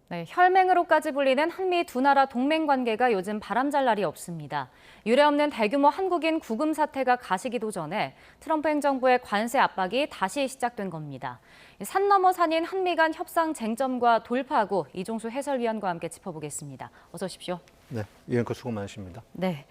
네, 혈맹으로까지 불리는 한미 두 나라 동맹 관계가 요즘 바람잘 날이 없습니다. 유례없는 대규모 한국인 구금 사태가 가시기도 전에 트럼프 행정부의 관세 압박이 다시 시작된 겁니다. 산 넘어 산인 한미 간 협상 쟁점과 돌파구 이종수 해설위원과 함께 짚어보겠습니다. 어서 오십시오. 네, 이 앵커 수고 많으십니다. 네.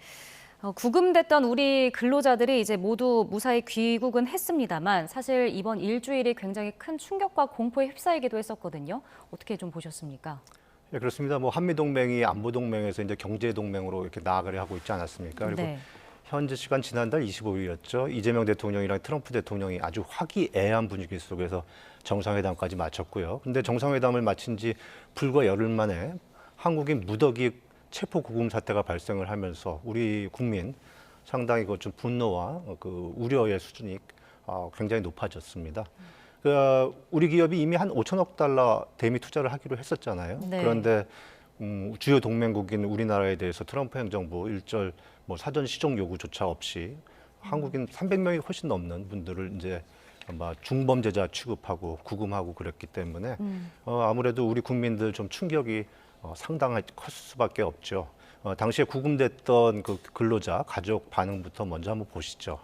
구금됐던 우리 근로자들이 이제 모두 무사히 귀국은 했습니다만 사실 이번 일주일이 굉장히 큰 충격과 공포에 휩싸이기도 했었거든요. 어떻게 좀 보셨습니까? 네, 그렇습니다. 뭐 한미 동맹이 안보 동맹에서 이제 경제 동맹으로 이렇게 나아가려 하고 있지 않았습니까? 그리고 네. 현지 시간 지난달 25일이었죠. 이재명 대통령이랑 트럼프 대통령이 아주 화기애애한 분위기 속에서 정상회담까지 마쳤고요. 근데 정상회담을 마친 지 불과 열흘 만에 한국인 무더기 체포 구금 사태가 발생을 하면서 우리 국민 상당히 그 좀 분노와 그 우려의 수준이 굉장히 높아졌습니다. 우리 기업이 이미 한 5천억 달러 대미 투자를 하기로 했었잖아요. 네. 그런데 주요 동맹국인 우리나라에 대해서 트럼프 행정부 일절 뭐 사전 시정 요구조차 없이 한국인 300명이 훨씬 넘는 분들을 이제 아마 중범죄자 취급하고 구금하고 그랬기 때문에 아무래도 우리 국민들 좀 충격이 상당히 컸을 수밖에 없죠. 당시에 구금됐던 그 근로자 가족 반응부터 먼저 한번 보시죠.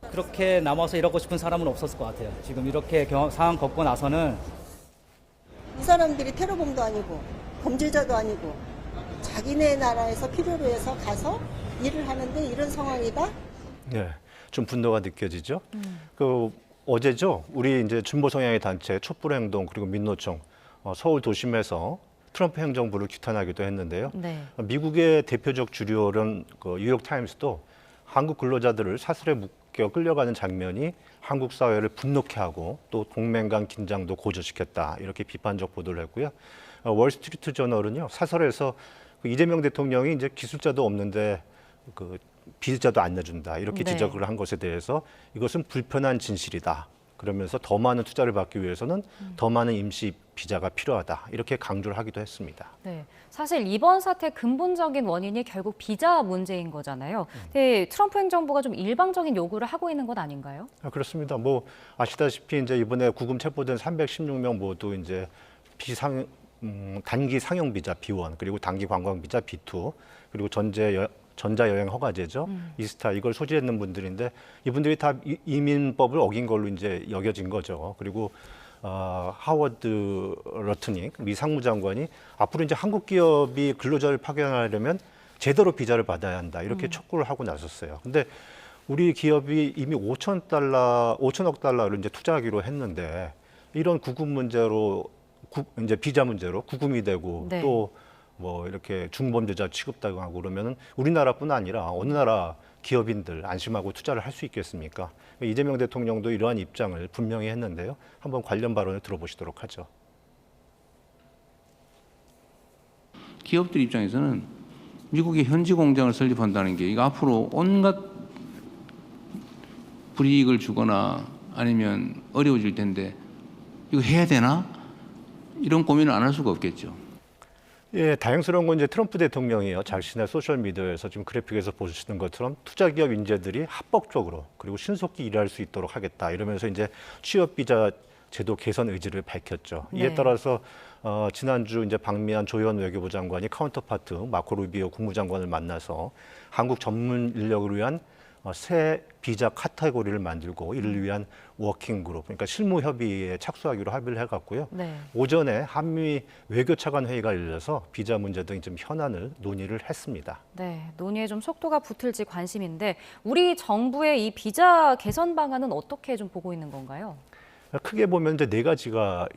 그렇게 남아서 일하고 싶은 사람은 없었을 것 같아요. 지금 이렇게 상황 겪고 나서는 이 사람들이 테러범도 아니고 범죄자도 아니고 자기네 나라에서 필요로 해서 가서 일을 하는데 이런 상황이다? 네, 좀 분노가 느껴지죠. 어제죠. 우리 이제 진보 성향의 단체 촛불행동 그리고 민노총 서울 도심에서 트럼프 행정부를 규탄하기도 했는데요. 네. 미국의 대표적 주류는 그 뉴욕 타임스도 한국 근로자들을 사슬에 묶여 끌려가는 장면이 한국 사회를 분노케 하고 또 동맹 간 긴장도 고조시켰다 이렇게 비판적 보도를 했고요. 월스트리트 저널은요 사설에서 그 이재명 대통령이 이제 기술자도 없는데 그 비자도 안 내준다 이렇게 네. 지적을 한 것에 대해서 이것은 불편한 진실이다. 그러면서 더 많은 투자를 받기 위해서는 더 많은 임시 비자가 필요하다 이렇게 강조를 하기도 했습니다. 네, 사실 이번 사태 근본적인 원인이 결국 비자 문제인 거잖아요. 근데 트럼프 행정부가 좀 일방적인 요구를 하고 있는 것 아닌가요? 그렇습니다. 뭐 아시다시피 이제 이번에 구금 체포된 316명 모두 이제 단기 상용 비자 B1 그리고 단기 관광 비자 B2 그리고 전자여행 허가제죠. 이스타 이걸 소지했는 분들인데 이분들이 다 이민법을 어긴 걸로 이제 여겨진 거죠. 그리고 하워드 러트닉 미 상무장관이 앞으로 이제 한국 기업이 근로자를 파견하려면 제대로 비자를 받아야 한다 이렇게 촉구를 하고 나섰어요. 근데 우리 기업이 이미 5천억 달러를 이제 투자하기로 했는데 이런 구금 문제로 이제 비자 문제로 구금이 되고 네. 또 뭐 이렇게 중범죄자 취급당하고 그러면은 우리나라뿐 아니라 어느 나라 기업인들 안심하고 투자를 할 수 있겠습니까? 이재명 대통령도 이러한 입장을 분명히 했는데요. 한번 관련 발언을 들어보시도록 하죠. 기업들 입장에서는 미국의 현지 공장을 설립한다는 게 이거 앞으로 온갖 불이익을 주거나 아니면 어려워질 텐데 이거 해야 되나? 이런 고민을 안 할 수가 없겠죠. 예, 다행스러운 건 이제 트럼프 대통령이요. 자신의 소셜 미디어에서 지금 그래픽에서 보시는 것처럼 투자 기업 인재들이 합법적으로 그리고 신속히 일할 수 있도록 하겠다 이러면서 이제 취업 비자 제도 개선 의지를 밝혔죠. 이에 네. 따라서 지난주 이제 방미한 조현 외교부 장관이 카운터파트 마코 루비오 국무장관을 만나서 한국 전문 인력을 위한 새 비자 카테고리를 만들고 이를 위한 워킹 그룹, 그러니까 실무 협의에 착수하기로 합의를 해갔고요. 네. 오전에 한미 외교차관 회의가 열려서 비자 문제 등 좀 현안을 논의를 했습니다. 네, 논의에 좀 속도가 붙을지 관심인데 우리 정부의 이 비자 개선 방안은 어떻게 좀 보고 있는 건가요? 크게 보면 이제 네 가지가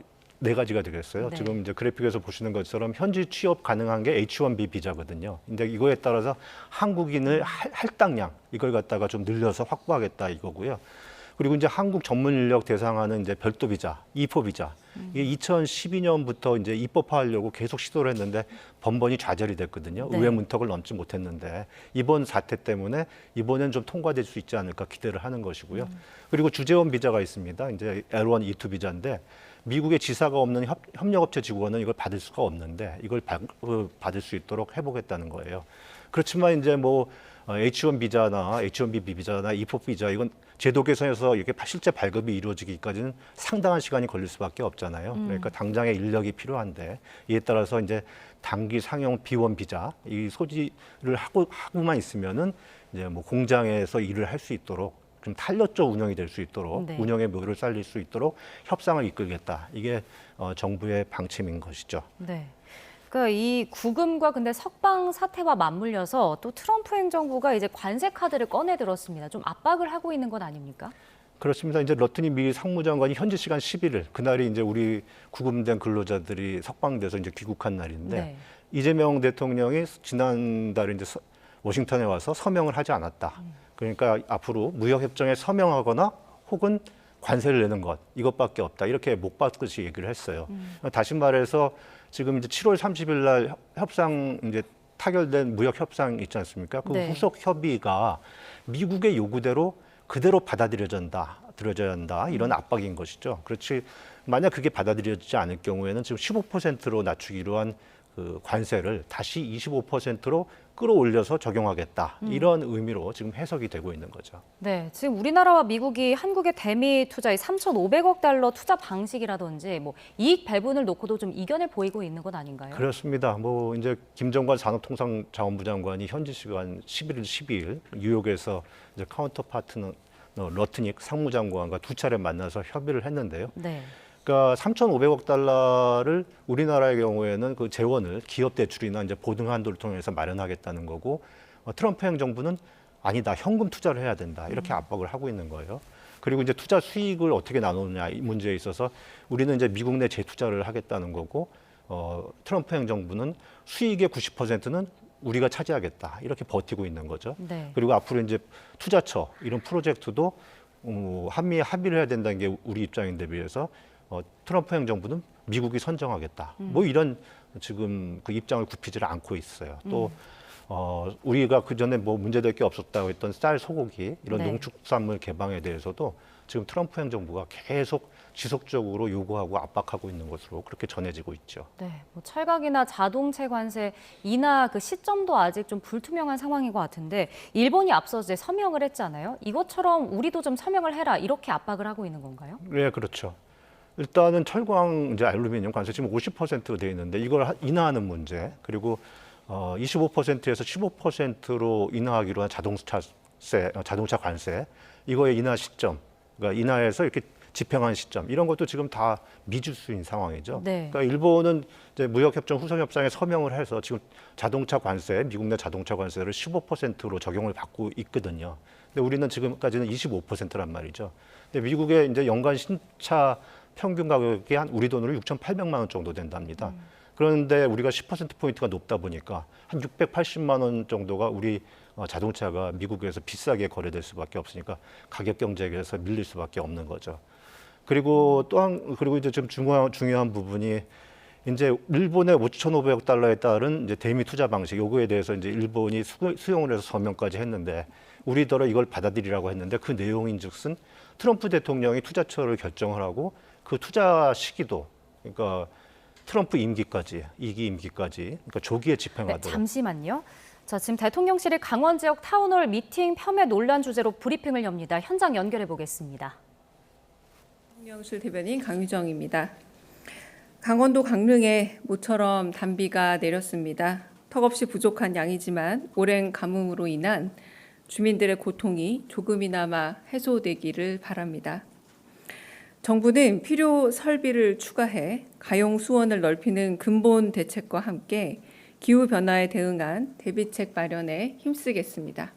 되겠어요. 네. 지금 이제 그래픽에서 보시는 것처럼 현지 취업 가능한 게 H1B 비자거든요. 근데 이거에 따라서 한국인을 할당량 이걸 갖다가 좀 늘려서 확보하겠다 이거고요. 그리고 이제 한국 전문 인력 대상하는 이제 별도 비자, 이포 비자. 이게 2012년부터 이제 입법화하려고 계속 시도를 했는데 번번이 좌절이 됐거든요. 네. 의회 문턱을 넘지 못했는데 이번 사태 때문에 이번엔 좀 통과될 수 있지 않을까 기대를 하는 것이고요. 그리고 주재원 비자가 있습니다. 이제 L1, E2 비자인데 미국에 지사가 없는 협력업체 직원은 이걸 받을 수가 없는데 이걸 받을 수 있도록 해보겠다는 거예요. 그렇지만 이제 뭐 H1 비자나 H1B 비자나 E4 비자 이건 제도 개선에서 이렇게 실제 발급이 이루어지기까지는 상당한 시간이 걸릴 수밖에 없잖아요. 그러니까 당장의 인력이 필요한데 이에 따라서 이제 단기 상용 B1 비자 이 소지를 하고만 있으면은 이제 뭐 공장에서 일을 할 수 있도록 좀 탄력적 운영이 될 수 있도록 네. 운영의 묘를 살릴 수 있도록 협상을 이끌겠다. 이게 정부의 방침인 것이죠. 네. 그러니까 이 구금과 근데 석방 사태와 맞물려서 또 트럼프 행정부가 이제 관세 카드를 꺼내 들었습니다. 좀 압박을 하고 있는 건 아닙니까? 그렇습니다. 이제 러트니 미 상무장관이 현지 시간 11일 그날이 이제 우리 구금된 근로자들이 석방돼서 이제 귀국한 날인데 네. 이재명 대통령이 지난달에 이제 워싱턴에 와서 서명을 하지 않았다. 그러니까 앞으로 무역 협정에 서명하거나 혹은 관세를 내는 것 이것밖에 없다. 이렇게 목박듯이 얘기를 했어요. 다시 말해서 지금 이제 7월 30일 날 협상 이제 타결된 무역 협상 있지 않습니까? 그 네. 후속 협의가 미국의 요구대로 그대로 들어져야 한다 이런 압박인 것이죠. 그렇지 만약 그게 받아들여지지 않을 경우에는 지금 15%로 낮추기로 한 그 관세를 다시 25%로 끌어올려서 적용하겠다 이런 의미로 지금 해석이 되고 있는 거죠. 네, 지금 우리나라와 미국이 한국의 대미 투자의 3,500억 달러 투자 방식이라든지 뭐 이익 배분을 놓고도 좀 이견을 보이고 있는 건 아닌가요? 그렇습니다. 뭐 이제 김정관 산업통상자원부 장관이 현지 시간 11일, 12일 뉴욕에서 이제 카운터 파트너 러트닉 상무장관과 두 차례 만나서 협의를 했는데요. 네. 그러니까 3,500억 달러를 우리나라의 경우에는 그 재원을 기업 대출이나 이제 보증 한도를 통해서 마련하겠다는 거고 트럼프 행정부는 아니다 현금 투자를 해야 된다 이렇게 압박을 하고 있는 거예요. 그리고 이제 투자 수익을 어떻게 나누느냐 이 문제에 있어서 우리는 이제 미국 내 재투자를 하겠다는 거고 트럼프 행정부는 수익의 90%는 우리가 차지하겠다 이렇게 버티고 있는 거죠. 네. 그리고 앞으로 이제 투자처 이런 프로젝트도 한미에 합의를 해야 된다는 게 우리 입장인데 비해서 트럼프 행정부는 미국이 선정하겠다. 뭐 이런 지금 그 입장을 굽히지를 않고 있어요. 또 우리가 그 전에 뭐 문제될 게 없었다고 했던 쌀, 소고기 이런 네. 농축산물 개방에 대해서도 지금 트럼프 행정부가 계속 지속적으로 요구하고 압박하고 있는 것으로 그렇게 전해지고 있죠. 네, 뭐 철강이나 자동차 관세 인하 그 시점도 아직 좀 불투명한 상황인 것 같은데 일본이 앞서 이제 서명을 했잖아요. 이것처럼 우리도 좀 서명을 해라 이렇게 압박을 하고 있는 건가요? 네, 그렇죠. 일단은 철광, 이제 알루미늄 관세 지금 50%로 되어 있는데 이걸 인하하는 문제 그리고 25%에서 15%로 인하하기로 한 자동차 관세 이거의 인하 시점, 그러니까 인하해서 이렇게 집행한 시점 이런 것도 지금 다 미지수인 상황이죠. 네. 그러니까 일본은 이제 무역협정 후속협상에 서명을 해서 지금 자동차 관세, 미국 내 자동차 관세를 15%로 적용을 받고 있거든요. 근데 우리는 지금까지는 25%란 말이죠. 근데 미국의 이제 연간 신차 평균 가격이 한 우리 돈으로 6,800만 원 정도 된답니다. 그런데 우리가 10%포인트가 높다 보니까 한 680만 원 정도가 우리 자동차가 미국에서 비싸게 거래될 수밖에 없으니까 가격 경쟁에서 밀릴 수밖에 없는 거죠. 그리고 그리고 이제 좀 중요한 부분이 이제 일본의 5,500억 달러에 따른 이제 대미 투자 방식 요거에 대해서 이제 일본이 수용을 해서 서명까지 했는데 우리더러 이걸 받아들이라고 했는데 그 내용인즉슨 트럼프 대통령이 투자처를 결정을 하고 그 투자 시기도 그러니까 트럼프 임기까지 2기 임기까지 그러니까 조기에 네, 집행하도록. 잠시만요. 자, 지금 대통령실이 강원 지역 타운홀 미팅 폄훼 논란 주제로 브리핑을 엽니다. 현장 연결해 보겠습니다. 대통령실 대변인 강유정입니다. 강원도 강릉에 모처럼 단비가 내렸습니다. 턱없이 부족한 양이지만 오랜 가뭄으로 인한 주민들의 고통이 조금이나마 해소되기를 바랍니다. 정부는 필요 설비를 추가해 가용 수원을 넓히는 근본 대책과 함께 기후변화에 대응한 대비책 마련에 힘쓰겠습니다.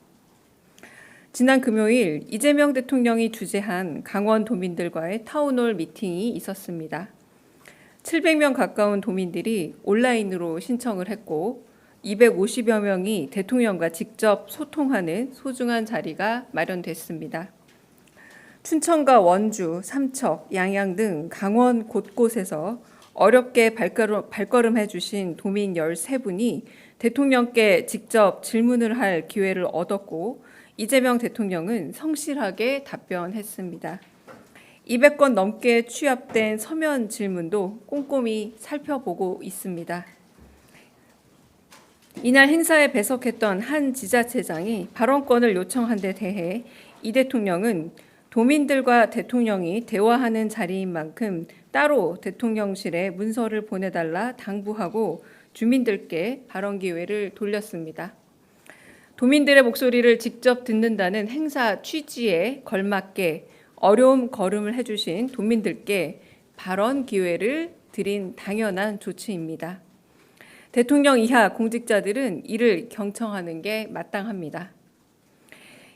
지난 금요일 이재명 대통령이 주재한 강원 도민들과의 타운홀 미팅이 있었습니다. 700명 가까운 도민들이 온라인으로 신청을 했고 250여 명이 대통령과 직접 소통하는 소중한 자리가 마련됐습니다. 춘천과 원주, 삼척, 양양 등 강원 곳곳에서 어렵게 발걸음해 주신 도민 13분이 대통령께 직접 질문을 할 기회를 얻었고 이재명 대통령은 성실하게 답변했습니다. 200건 넘게 취합된 서면 질문도 꼼꼼히 살펴보고 있습니다. 이날 행사에 배석했던 한 지자체장이 발언권을 요청한 데 대해 이 대통령은 도민들과 대통령이 대화하는 자리인 만큼 따로 대통령실에 문서를 보내달라 당부하고 주민들께 발언 기회를 돌렸습니다. 도민들의 목소리를 직접 듣는다는 행사 취지에 걸맞게 어려움 거름을 해주신 도민들께 발언 기회를 드린 당연한 조치입니다. 대통령 이하 공직자들은 이를 경청하는 게 마땅합니다.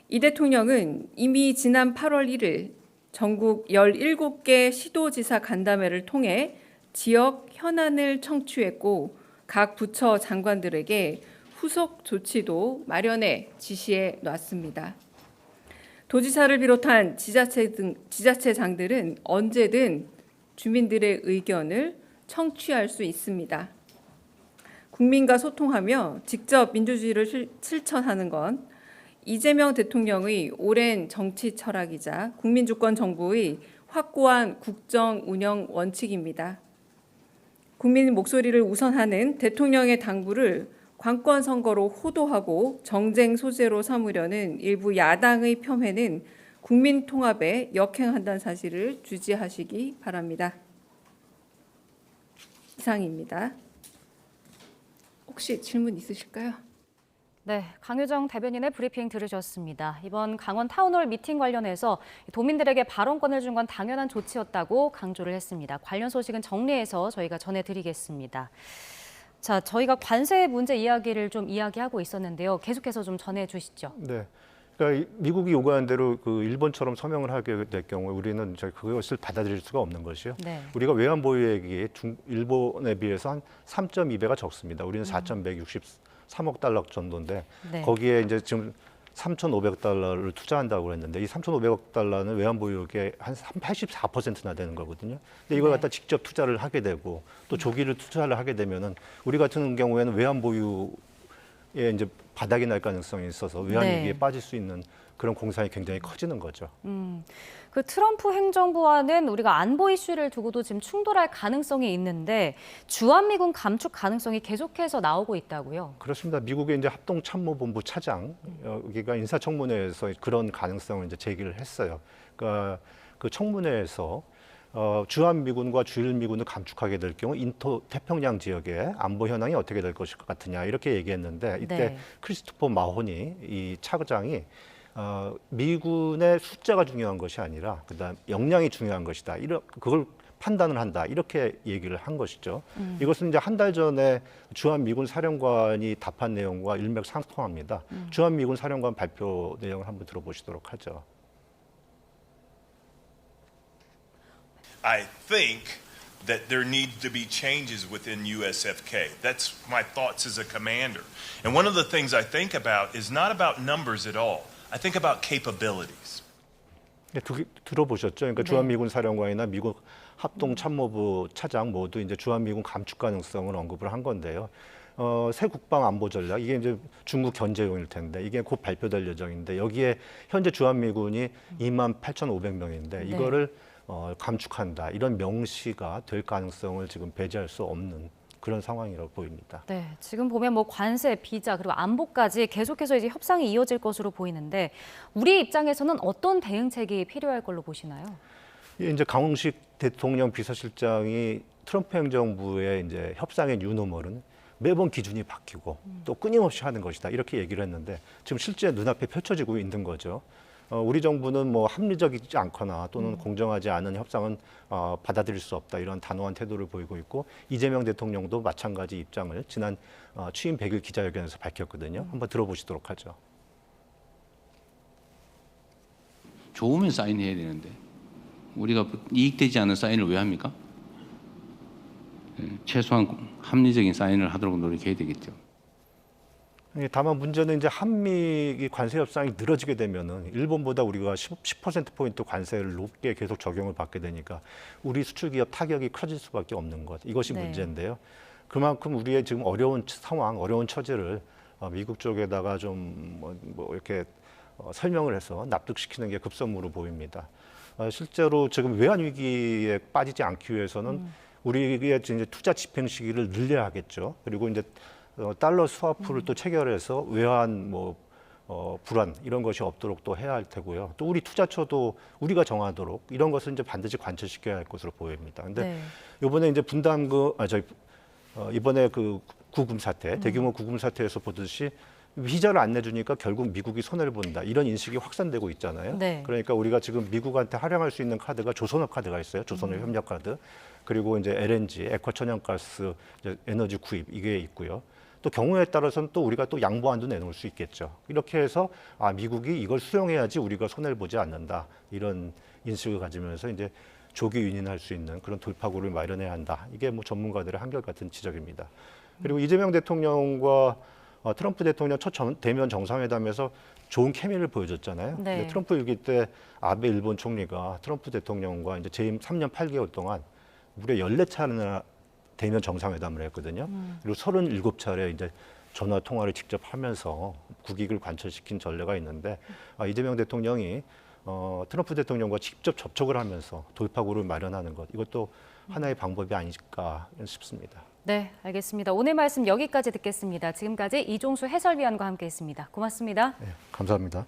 이 대통령은 이미 지난 8월 1일 전국 17개 시도지사 간담회를 통해 지역 현안을 청취했고 각 부처 장관들에게 후속 조치도 마련해 지시해 놨습니다. 도지사를 비롯한 지자체장들은 언제든 주민들의 의견을 청취할 수 있습니다. 국민과 소통하며 직접 민주주의를 실천하는 건 이재명 대통령의 오랜 정치 철학이자 국민주권 정부의 확고한 국정 운영 원칙입니다. 국민 목소리를 우선하는 대통령의 당부를 관권 선거로 호도하고 정쟁 소재로 삼으려는 일부 야당의 폄훼는 국민 통합에 역행한다는 사실을 주지하시기 바랍니다. 이상입니다. 혹시 질문 있으실까요? 네, 강유정 대변인의 브리핑 들으셨습니다. 이번 강원 타운홀 미팅 관련해서 도민들에게 발언권을 준 건 당연한 조치였다고 강조를 했습니다. 관련 소식은 정리해서 저희가 전해드리겠습니다. 자, 저희가 관세 문제 이야기를 좀 이야기하고 있었는데요. 계속해서 좀 전해주시죠. 네. 그러니까 미국이 요구한 대로 그 일본처럼 서명을 하게 될 경우에 우리는 그것을 받아들일 수가 없는 것이요. 네. 우리가 외환 보유액이 일본에 비해서 한 3.2배가 적습니다. 우리는 4,163억 달러 정도인데 네. 거기에 이제 지금 3,500달러를 투자한다고 했는데 이 3,500억 달러는 외환 보유액의 한 84%나 되는 거거든요. 근데 이걸 네. 갖다 직접 투자를 하게 되고 또 조기를 투자를 하게 되면은 우리 같은 경우에는 외환 보유에 이제 바닥이 날 가능성이 있어서 외환 네. 위기에 빠질 수 있는 그런 공산이 굉장히 커지는 거죠. 그 트럼프 행정부와는 우리가 안보 이슈를 두고도 지금 충돌할 가능성이 있는데 주한미군 감축 가능성이 계속해서 나오고 있다고요. 그렇습니다. 미국의 이제 합동참모본부 차장 여기가 인사청문회에서 그런 가능성을 이제 제기를 했어요. 그러니까 그 청문회에서 주한미군과 주일미군을 감축하게 될 경우 인도 태평양 지역의 안보 현황이 어떻게 될 것일 것 같으냐 이렇게 얘기했는데 이때 네. 크리스토퍼 마호니 이 차장이 미군의 숫자가 중요한 것이 아니라 그다음 역량이 중요한 것이다. 그걸 판단을 한다. 이렇게 얘기를 한 것이죠. 이것은 이제 한 달 전에 주한미군 사령관이 답한 내용과 일맥상통합니다. 주한미군 사령관 발표 내용을 한번 들어보시도록 하죠. I think that there need to be changes within USFK. That's my thoughts as a commander. And one of the things I think about is not about numbers at all. I think about capabilities. 들어보셨죠? 그러니까 네. 주한미군 사령관이나 미국 합동참모부 차장 모두 이제 주한미군 감축 가능성을 언급을 한 건데요. 새 국방 안보 전략 이게 이제 중국 견제용일 텐데 이게 곧 발표될 예정인데 여기에 현재 주한미군이 28,500명인데 네. 이거를 감축한다 이런 명시가 될 가능성을 지금 배제할 수 없는 그런 상황이라고 보입니다. 네, 지금 보면 뭐 관세, 비자 그리고 안보까지 계속해서 이제 협상이 이어질 것으로 보이는데 우리 입장에서는 어떤 대응책이 필요할 걸로 보시나요? 이제 강홍식 대통령 비서실장이 트럼프 행정부의 이제 협상의 뉴노멀은 매번 기준이 바뀌고 또 끊임없이 하는 것이다 이렇게 얘기를 했는데 지금 실제 눈앞에 펼쳐지고 있는 거죠. 우리 정부는 뭐 합리적이지 않거나 또는 공정하지 않은 협상은 받아들일 수 없다 이런 단호한 태도를 보이고 있고 이재명 대통령도 마찬가지 입장을 지난 취임 100일 기자회견에서 밝혔거든요. 한번 들어보시도록 하죠. 좋으면 사인해야 되는데 우리가 이익되지 않은 사인을 왜 합니까? 최소한 합리적인 사인을 하도록 노력해야 되겠죠. 다만 문제는 이제 한미 관세 협상이 늘어지게 되면은 일본보다 우리가 10%포인트 관세를 높게 계속 적용을 받게 되니까 우리 수출기업 타격이 커질 수밖에 없는 것. 이것이 네. 문제인데요. 그만큼 우리의 지금 어려운 상황, 어려운 처지를 미국 쪽에다가 좀 뭐 이렇게 설명을 해서 납득시키는 게 급선무로 보입니다. 실제로 지금 외환 위기에 빠지지 않기 위해서는 우리의 이제 투자 집행 시기를 늘려야 하겠죠. 그리고 이제 달러 스와프를 또 체결해서 외환 불안 이런 것이 없도록 또 해야 할 테고요. 또 우리 투자처도 우리가 정하도록 이런 것을 이제 반드시 관철시켜야 할 것으로 보입니다. 근데 네. 이번에 이제 이번에 그 구금 사태, 대규모 구금 사태에서 보듯이 비자를 안 내주니까 결국 미국이 손해를 본다. 이런 인식이 확산되고 있잖아요. 네. 그러니까 우리가 지금 미국한테 활용할 수 있는 카드가 조선업 카드가 있어요. 조선업 협력 카드. 그리고 이제 LNG, 액화 천연가스, 이제 에너지 구입 이게 있고요. 또 경우에 따라서는 또 우리가 또 양보안도 내놓을 수 있겠죠. 이렇게 해서 미국이 이걸 수용해야지 우리가 손해를 보지 않는다. 이런 인식을 가지면서 이제 조기 윤인할 수 있는 그런 돌파구를 마련해야 한다. 이게 뭐 전문가들의 한결같은 지적입니다. 그리고 이재명 대통령과 트럼프 대통령 첫 대면 정상회담에서 좋은 케미를 보여줬잖아요. 네. 근데 트럼프 일기 때 아베 일본 총리가 트럼프 대통령과 이제 재임 3년 8개월 동안 무려 14차례나 대면 정상회담을 했거든요. 그리고 37차례 이제 전화 통화를 직접 하면서 국익을 관철시킨 전례가 있는데 이재명 대통령이 트럼프 대통령과 직접 접촉을 하면서 돌파구를 마련하는 것 이것도 하나의 방법이 아닐까 싶습니다. 네, 알겠습니다. 오늘 말씀 여기까지 듣겠습니다. 지금까지 이종수 해설위원과 함께했습니다. 고맙습니다. 네, 감사합니다.